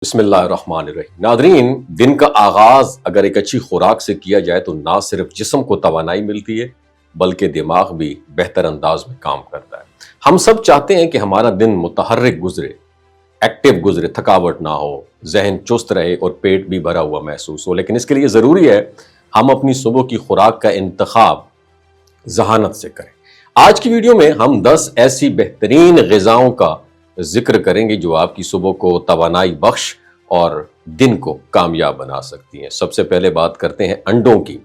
بسم اللہ الرحمن الرحیم۔ ناظرین، دن کا آغاز اگر ایک اچھی خوراک سے کیا جائے تو نہ صرف جسم کو توانائی ملتی ہے بلکہ دماغ بھی بہتر انداز میں کام کرتا ہے۔ ہم سب چاہتے ہیں کہ ہمارا دن متحرک گزرے، ایکٹیو گزرے، تھکاوٹ نہ ہو، ذہن چست رہے اور پیٹ بھی بھرا ہوا محسوس ہو، لیکن اس کے لیے ضروری ہے ہم اپنی صبح کی خوراک کا انتخاب ذہانت سے کریں۔ آج کی ویڈیو میں ہم 10 ایسی بہترین غذاؤں کا ذکر کریں گے جو آپ کی صبح کو توانائی بخش اور دن کو کامیاب بنا سکتی ہیں۔ سب سے پہلے بات کرتے ہیں انڈوں کی۔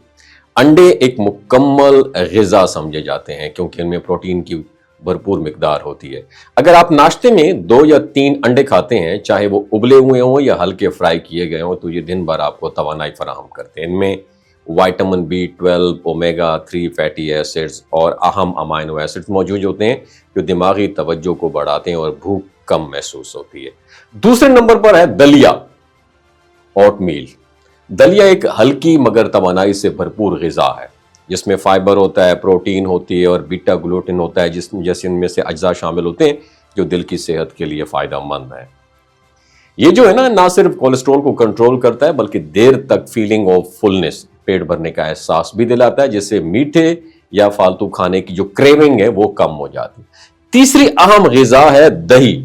انڈے ایک مکمل غذا سمجھے جاتے ہیں کیونکہ ان میں پروٹین کی بھرپور مقدار ہوتی ہے۔ اگر آپ ناشتے میں 2 یا 3 انڈے کھاتے ہیں، چاہے وہ ابلے ہوئے ہوں یا ہلکے فرائی کیے گئے ہوں، تو یہ دن بھر آپ کو توانائی فراہم کرتے ہیں۔ ان میں vitamin B12، omega 3 fatty acids اور اہم امائنو ایسڈز موجود ہوتے ہیں جو دماغی توجہ کو بڑھاتے ہیں اور بھوک کم محسوس ہوتی ہے۔ دوسرے نمبر پر ہے دلیا، اوٹ میل۔ دلیا ایک ہلکی مگر توانائی سے بھرپور غذا ہے جس میں فائبر ہوتا ہے، پروٹین ہوتی ہے اور بیٹا گلوٹن ہوتا ہے، جیسے ان میں سے اجزاء شامل ہوتے ہیں جو دل کی صحت کے لیے فائدہ مند ہے۔ یہ جو ہے نہ صرف کولیسٹرول کو کنٹرول کرتا ہے بلکہ دیر تک فیلنگ آف فلنس، پیٹ بھرنے کا احساس بھی دلاتا ہے، جس سے میٹھے یا فالتو کھانے کی جو کریونگ ہے وہ کم ہو جاتی ہے۔ تیسری اہم غذا ہے دہی۔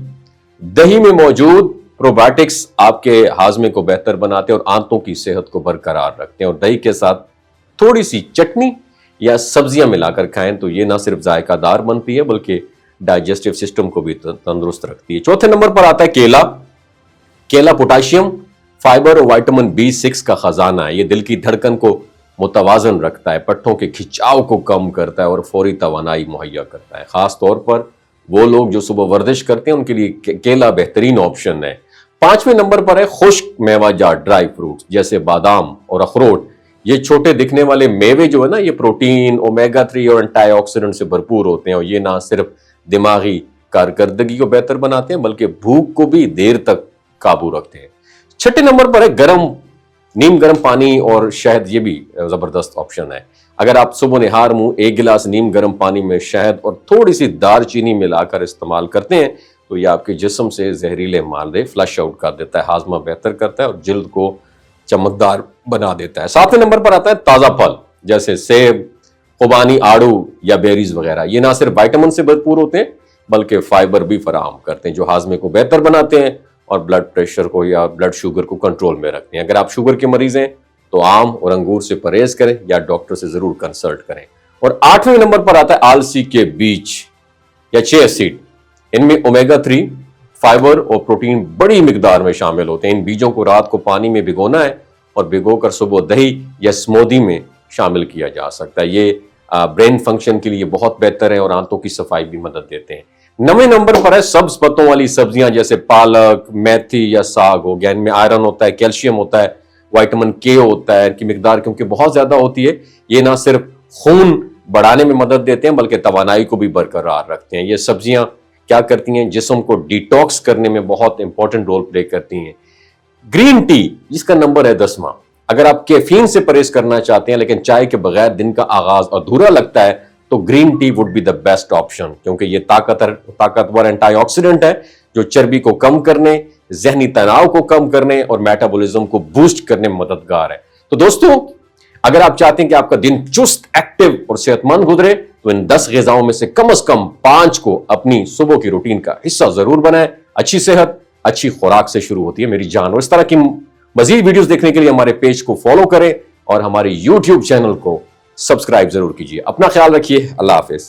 دہی میں موجود پروبائیوٹکس آپ کے ہاضمے کو بہتر بناتے ہیں اور آنتوں کی صحت کو برقرار رکھتے ہیں، اور دہی کے ساتھ تھوڑی سی چٹنی یا سبزیاں ملا کر کھائیں تو یہ نہ صرف ذائقہ دار بنتی ہے بلکہ ڈائجسٹو سسٹم کو بھی تندرست رکھتی ہے۔ چوتھے نمبر پر آتا ہے کیلا۔ کیلا پوٹاشیم، فائبر اور وائٹامن B6 کا خزانہ ہے۔ یہ دل کی دھڑکن کو متوازن رکھتا ہے، پٹھوں کے کھچاؤ کو کم کرتا ہے اور فوری توانائی مہیا کرتا ہے۔ خاص طور پر وہ لوگ جو صبح ورزش کرتے ہیں ان کے لیے کیلا بہترین آپشن ہے۔ 5ویں نمبر پر ہے خشک میوہ جات، ڈرائی فروٹس جیسے بادام اور اخروٹ۔ یہ چھوٹے دکھنے والے میوے جو ہے یہ پروٹین، اومیگا 3 اور اینٹی آکسیڈنٹ سے بھرپور ہوتے ہیں، اور یہ نہ صرف دماغی کارکردگی کو بہتر بناتے ہیں بلکہ بھوک کو بھی دیر تک قابو رکھتے ہیں۔ 6 نمبر پر ہے نیم گرم پانی اور شہد، یہ بھی زبردست آپشن ہے۔ اگر آپ صبح نہار منہ 1 گلاس نیم گرم پانی میں شہد اور تھوڑی سی دار چینی ملا کر استعمال کرتے ہیں تو یہ آپ کے جسم سے زہریلے مادے فلش آؤٹ کر دیتا ہے، ہاضمہ بہتر کرتا ہے اور جلد کو چمکدار بنا دیتا ہے۔ 7ویں نمبر پر آتا ہے تازہ پھل جیسے سیب، خوبانی، آڑو یا بیریز وغیرہ۔ یہ نہ صرف وائٹامن سے بھرپور ہوتے ہیں بلکہ فائبر بھی فراہم کرتے ہیں جو ہاضمے کو بہتر بناتے ہیں اور بلڈ پریشر کو یا بلڈ شوگر کو کنٹرول میں رکھتے ہیں۔ اگر آپ شوگر کے مریض ہیں تو آم اور انگور سے پرہیز کریں یا ڈاکٹر سے ضرور کنسلٹ کریں۔ اور 8ویں نمبر پر آتا ہے آلسی کے بیج یا چیا سیڈ۔ ان میں اومیگا 3، فائبر اور پروٹین بڑی مقدار میں شامل ہوتے ہیں۔ ان بیجوں کو رات کو پانی میں بھگونا ہے اور بھگو کر صبح دہی یا اسموودی میں شامل کیا جا سکتا ہے۔ یہ برین فنکشن کے لیے بہت بہتر ہے اور آنتوں کی صفائی بھی مدد دیتے ہیں۔ 9ویں نمبر پر ہے سبز پتوں والی سبزیاں جیسے پالک، میتھی یا ساگ ہو گیا۔ ان میں آئرن ہوتا ہے، کیلشیم ہوتا ہے، وائٹامن K ہوتا ہے، کی مقدار کیونکہ بہت زیادہ ہوتی ہے یہ نہ صرف خون بڑھانے میں مدد دیتے ہیں بلکہ توانائی کو بھی برقرار رکھتے ہیں۔ یہ سبزیاں کیا کرتی ہیں؟ جسم کو ڈیٹاکس کرنے میں بہت امپورٹنٹ رول پلے کرتی ہیں۔ گرین ٹی، جس کا نمبر ہے 10واں۔ اگر آپ کیفین سے پرہیز کرنا چاہتے ہیں لیکن چائے کے بغیر دن کا آغاز ادھورا لگتا ہے تو green tea would be the best option کیونکہ یہ طاقتور اینٹی آکسیڈنٹ ہے جو چربی کو کم کرنے، ذہنی تناؤ کو کم کرنے اور میٹابولزم کو بوسٹ کرنے میں مددگار ہے۔ تو دوستو، اگر آپ چاہتے ہیں کہ آپ کا دن چست، ایکٹیو اور صحت مند گزرے تو ان 10 غذاؤں میں سے کم 5 کو اپنی صبح کی روٹین کا حصہ ضرور بنائیں۔ اچھی صحت اچھی خوراک سے شروع ہوتی ہے میری جان، اور اس طرح کی مزید ویڈیوز دیکھنے کے لیے ہمارے پیج کو فالو کریں اور ہمارے YouTube چینل کو سبسکرائب ضرور کیجیے۔ اپنا خیال رکھیے، اللہ حافظ۔